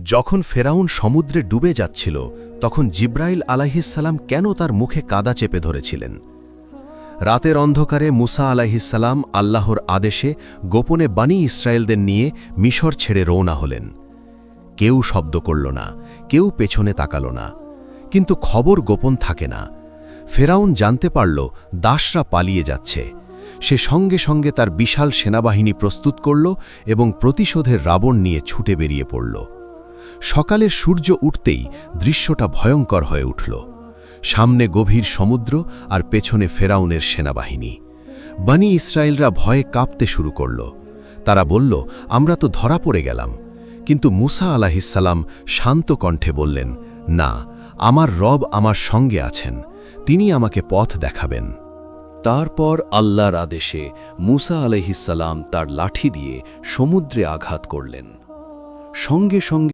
যখন ফেরাউন সমুদ্রে ডুবে যাচ্ছিল তখন জিব্রাইল আলাইহিসসালাম কেন তার মুখে কাদা চেপে ধরেছিলেন? রাতের অন্ধকারে মুসা আলাইহিসসালাম আল্লাহর আদেশে গোপনে বনী ইসরায়েলদের নিয়ে মিশর ছেড়ে রওনা হলেন। কেউ শব্দ করল না, কেউ পেছনে তাকাল না। কিন্তু খবর গোপন থাকে না। ফেরাউন জানতে পারল দাসরা পালিয়ে যাচ্ছে। সে সঙ্গে সঙ্গে তার বিশাল সেনাবাহিনী প্রস্তুত করল এবং প্রতিশোধের রাবণ নিয়ে ছুটে বেরিয়ে পড়ল। সকালের সূর্য উঠতেই দৃশ্যটা ভয়ঙ্কর হয়ে উঠল। সামনে গভীর সমুদ্র আর পেছনে ফেরাউনের সেনাবাহিনী। বনী ইসরায়েলরা ভয়ে কাঁপতে শুরু করল। তারা বলল, আমরা তো ধরা পড়ে গেলাম। কিন্তু মুসা আলাইহিসসালাম শান্ত কণ্ঠে বললেন, না, আমার রব আমার সঙ্গে আছেন, তিনি আমাকে পথ দেখাবেন। তারপর আল্লাহর আদেশে মুসা আলাইহিসসালাম তার লাঠি দিয়ে সমুদ্রে আঘাত করলেন। সঙ্গে সঙ্গে